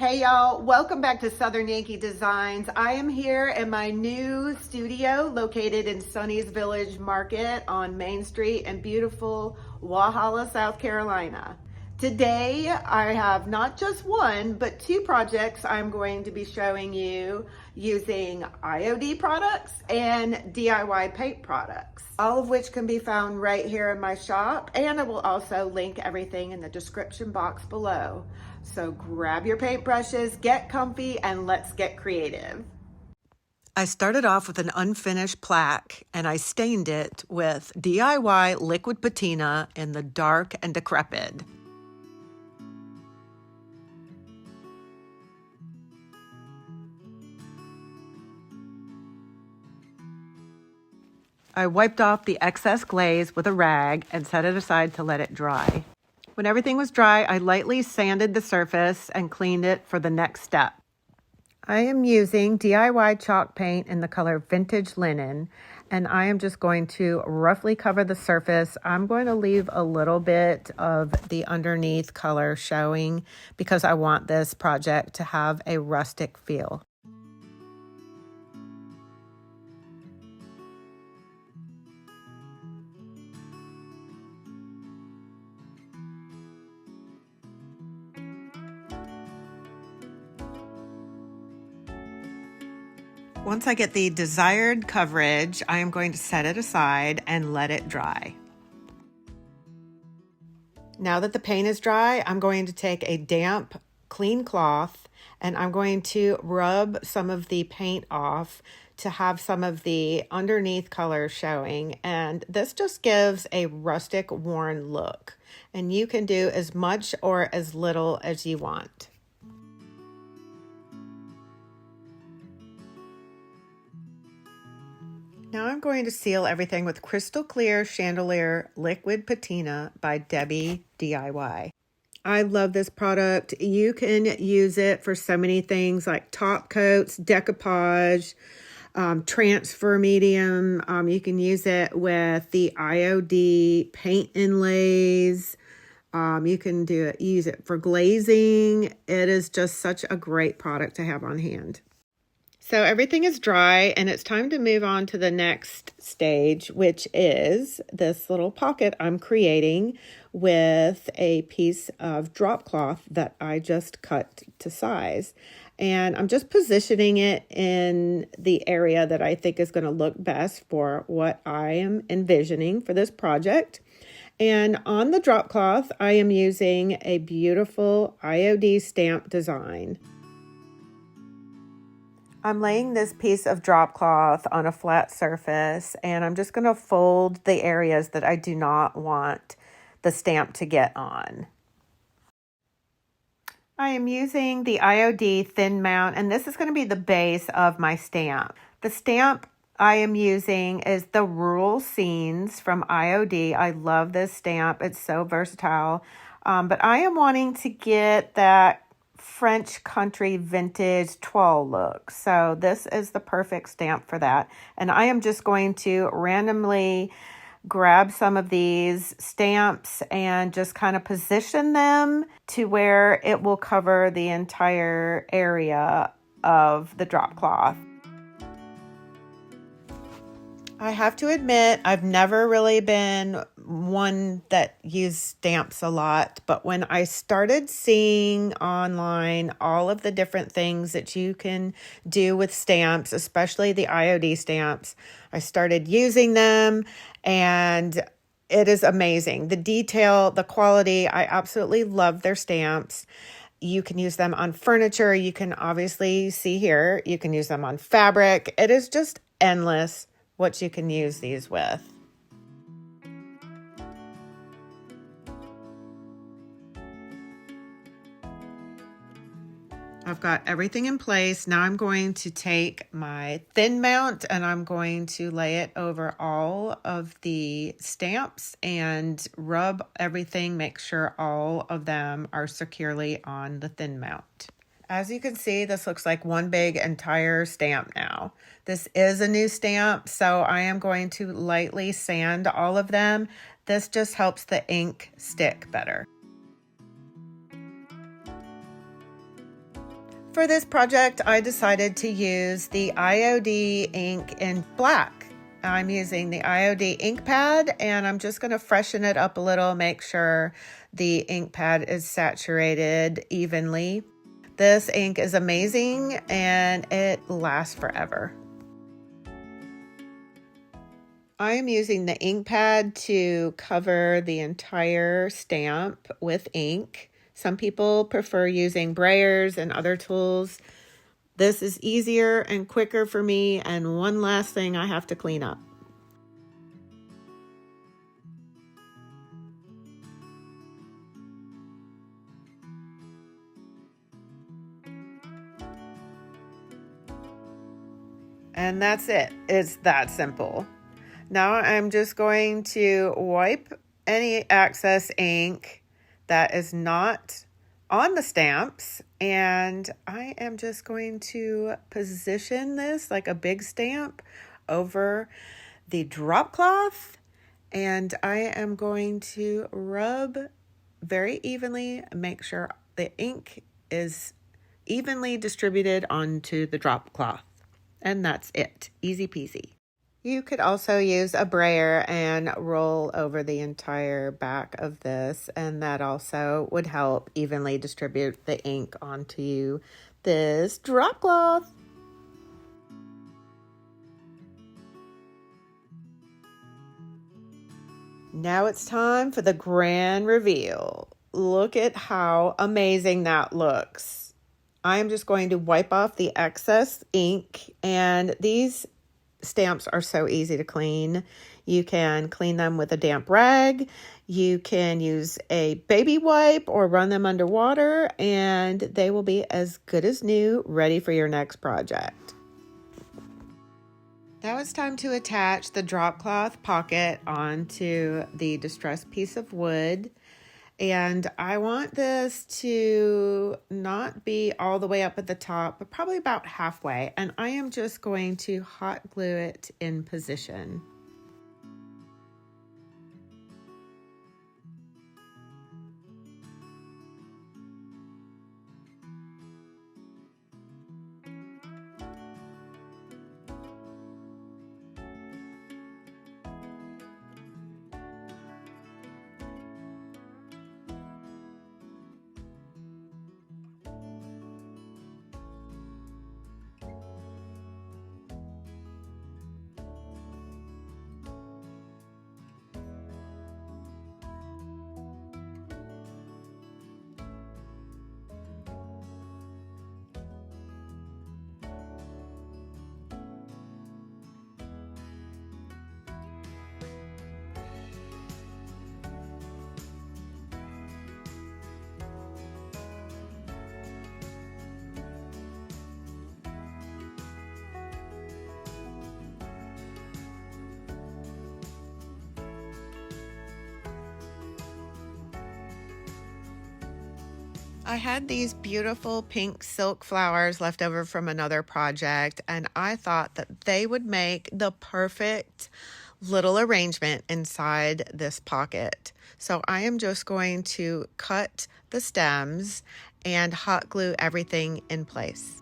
Hey y'all, welcome back to Southern Yankee Designs. I am here in my new studio located in Sonny's Village Market on Main Street in beautiful Walhalla, South Carolina. Today I have not just one, but two projects I'm going to be showing you using IOD products and DIY paint products, all of which can be found right here in my shop, and I will also link everything in the description box below. So grab your paintbrushes, get comfy, and let's get creative. I started off with an unfinished plaque and I stained it with DIY liquid patina in the dark and decrepit. I wiped off the excess glaze with a rag and set it aside to let it dry. When everything was dry, I lightly sanded the surface and cleaned it for the next step. I am using DIY chalk paint in the color Vintage Linen, and I am just going to roughly cover the surface. I'm going to leave a little bit of the underneath color showing because I want this project to have a rustic feel. Once I get the desired coverage, I am going to set it aside and let it dry. Now that the paint is dry, I'm going to take a damp, clean cloth and I'm going to rub some of the paint off to have some of the underneath color showing. And this just gives a rustic, worn look. And you can do as much or as little as you want. Now I'm going to seal everything with Crystal Clear Chandelier Liquid Patina by Debi DIY. I love this product. You can use it for so many things like top coats, decoupage, transfer medium. You can use it with the IOD paint inlays. You can use it for glazing. It is just such a great product to have on hand. So everything is dry and it's time to move on to the next stage, which is this little pocket I'm creating with a piece of drop cloth that I just cut to size. And I'm just positioning it in the area that I think is going to look best for what I am envisioning for this project. And on the drop cloth, I am using a beautiful IOD stamp design. I'm laying this piece of drop cloth on a flat surface and I'm just going to fold the areas that I do not want the stamp to get on. I am using the IOD thin mount and this is going to be the base of my stamp. The stamp I am using is the Rural Scenes from IOD. I love this stamp. It's so versatile. But I am wanting to get that French country vintage toile look. So this is the perfect stamp for that. And I am just going to randomly grab some of these stamps and just kind of position them to where it will cover the entire area of the drop cloth. I have to admit, I've never really been one that used stamps a lot, but when I started seeing online all of the different things that you can do with stamps, especially the IOD stamps, I started using them and it is amazing. The detail, the quality, I absolutely love their stamps. You can use them on furniture. You can obviously see here, you can use them on fabric. It is just endless what you can use these with. I've got everything in place. Now I'm going to take my thin mount and I'm going to lay it over all of the stamps and rub everything, make sure all of them are securely on the thin mount. As you can see, this looks like one big entire stamp now. This is a new stamp, so I am going to lightly sand all of them. This just helps the ink stick better. For this project, I decided to use the IOD ink in black. I'm using the IOD ink pad, and I'm just going to freshen it up a little, make sure the ink pad is saturated evenly. This ink is amazing and it lasts forever. I am using the ink pad to cover the entire stamp with ink. Some people prefer using brayers and other tools. This is easier and quicker for me, and one last thing I have to clean up. And that's it. It's that simple. Now I'm just going to wipe any excess ink that is not on the stamps, and I am just going to position this like a big stamp over the drop cloth, and I am going to rub very evenly, make sure the ink is evenly distributed onto the drop cloth. And that's it. Easy peasy. You could also use a brayer and roll over the entire back of this, and that also would help evenly distribute the ink onto this drop cloth. Now it's time for the grand reveal. Look at how amazing that looks. I'm just going to wipe off the excess ink, and these stamps are so easy to clean. You can clean them with a damp rag. You can use a baby wipe or run them under water, and they will be as good as new, ready for your next project. Now it's time to attach the drop cloth pocket onto the distressed piece of wood. And I want this to not be all the way up at the top, but probably about halfway. And I am just going to hot glue it in position. I had these beautiful pink silk flowers left over from another project, and I thought that they would make the perfect little arrangement inside this pocket. So I am just going to cut the stems and hot glue everything in place.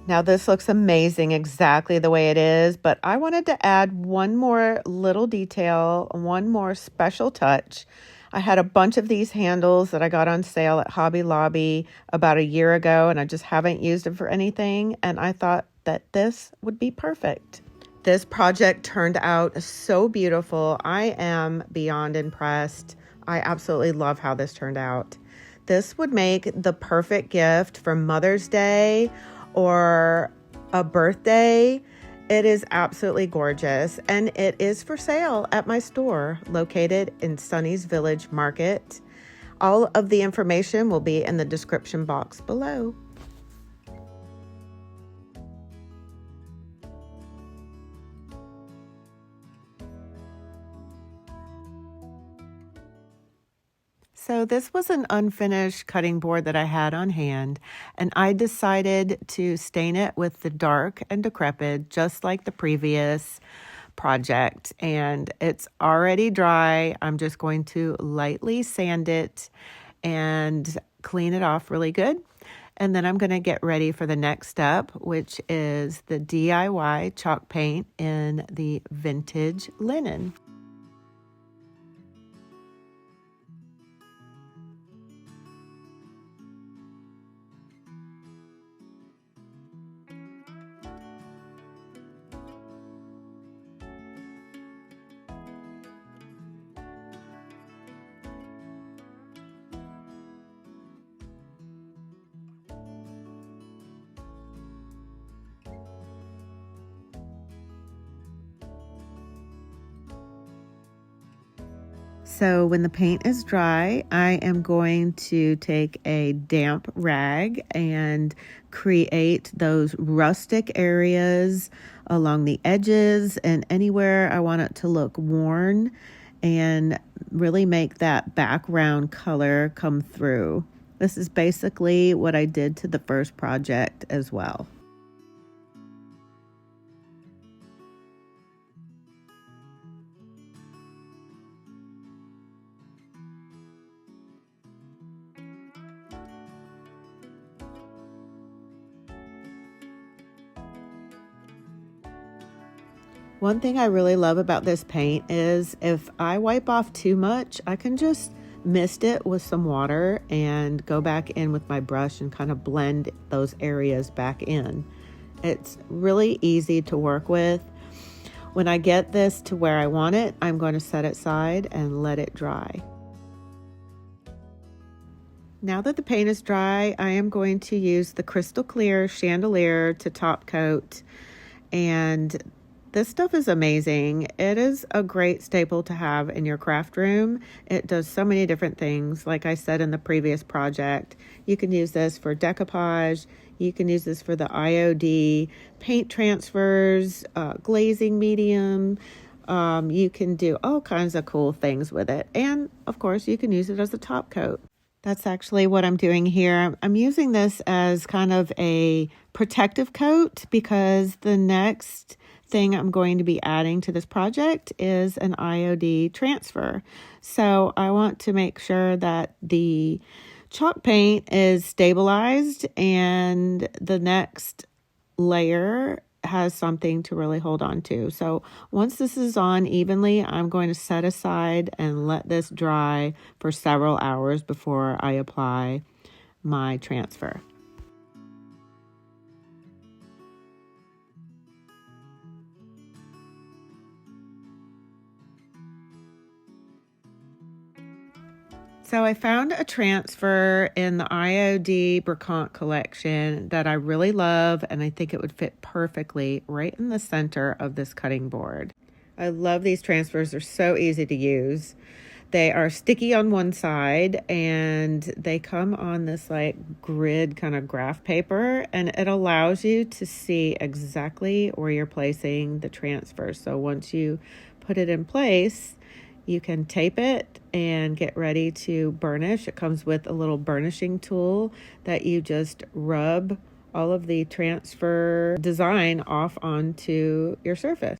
Now this looks amazing exactly the way it is, but I wanted to add one more little detail, one more special touch. I had a bunch of these handles that I got on sale at Hobby Lobby about a year ago, and I just haven't used them for anything, and I thought that this would be perfect. This project turned out so beautiful. I am beyond impressed. I absolutely love how this turned out. This would make the perfect gift for Mother's Day or a birthday. It is absolutely gorgeous, and it is for sale at my store located in Sunny's Village Market. All of the information will be in the description box below. So this was an unfinished cutting board that I had on hand, and I decided to stain it with the dark and decrepit, just like the previous project. And it's already dry. I'm just going to lightly sand it and clean it off really good. And then I'm going to get ready for the next step, which is the DIY chalk paint in the vintage linen. So when the paint is dry, I am going to take a damp rag and create those rustic areas along the edges and anywhere I want it to look worn, and really make that background color come through. This is basically what I did to the first project as well. One thing I really love about this paint is if I wipe off too much, I can just mist it with some water and go back in with my brush and kind of blend those areas back in. It's really easy to work with. When I get this to where I want it, I'm going to set it aside and let it dry. Now that the paint is dry, I am going to use the crystal clear chandelier to top coat, and this stuff is amazing. It is a great staple to have in your craft room. It does so many different things. Like I said in the previous project, you can use this for decoupage. You can use this for the IOD, paint transfers, glazing medium. You can do all kinds of cool things with it. And of course, you can use it as a top coat. That's actually what I'm doing here. I'm using this as kind of a protective coat because the next thing I'm going to be adding to this project is an IOD transfer. So I want to make sure that the chalk paint is stabilized and the next layer has something to really hold on to. So once this is on evenly, I'm going to set aside and let this dry for several hours before I apply my transfer. So I found a transfer in the IOD Bricant collection that I really love, and I think it would fit perfectly right in the center of this cutting board. I love these transfers. They're so easy to use. They are sticky on one side, and they come on this like grid kind of graph paper, and it allows you to see exactly where you're placing the transfer. So once you put it in place, you can tape it and get ready to burnish. It comes with a little burnishing tool that you just rub all of the transfer design off onto your surface.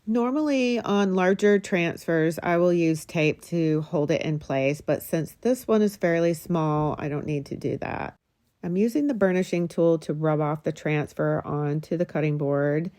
Normally on larger transfers, I will use tape to hold it in place, but since this one is fairly small, I don't need to do that. I'm using the burnishing tool to rub off the transfer onto the cutting board,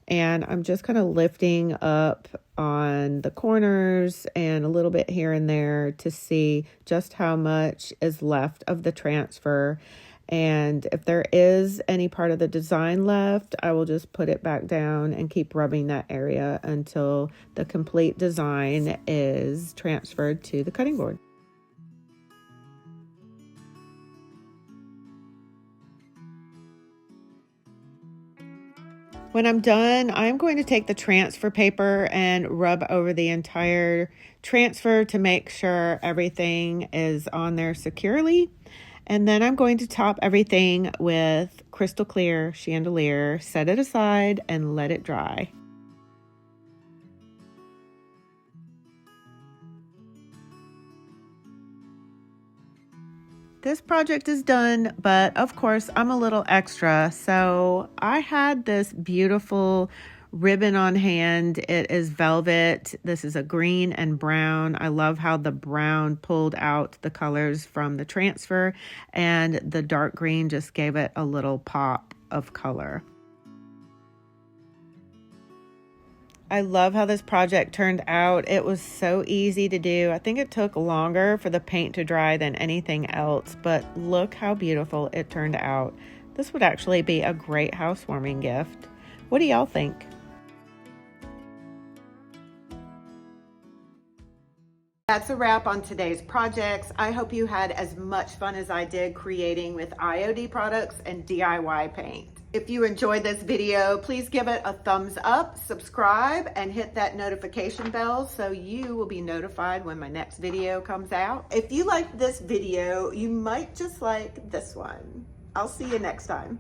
and I'm just kind of lifting up on the corners and a little bit here and there to see just how much is left of the transfer. And if there is any part of the design left, I will just put it back down and keep rubbing that area until the complete design is transferred to the cutting board. When I'm done, I'm going to take the transfer paper and rub over the entire transfer to make sure everything is on there securely. And then I'm going to top everything with crystal clear chandelier, set it aside, and let it dry. This project is done, but of course I'm a little extra. So I had this beautiful ribbon on hand. It is velvet. This is a green and brown. I love how the brown pulled out the colors from the transfer, and the dark green just gave it a little pop of color. I love how this project turned out. It was so easy to do. I think it took longer for the paint to dry than anything else, but look how beautiful it turned out. This would actually be a great housewarming gift. What do y'all think? That's a wrap on today's projects. I hope you had as much fun as I did creating with IOD products and DIY paint. If you enjoyed this video, please give it a thumbs up, subscribe, and hit that notification bell so you will be notified when my next video comes out. If you liked this video, you might just like this one. I'll see you next time.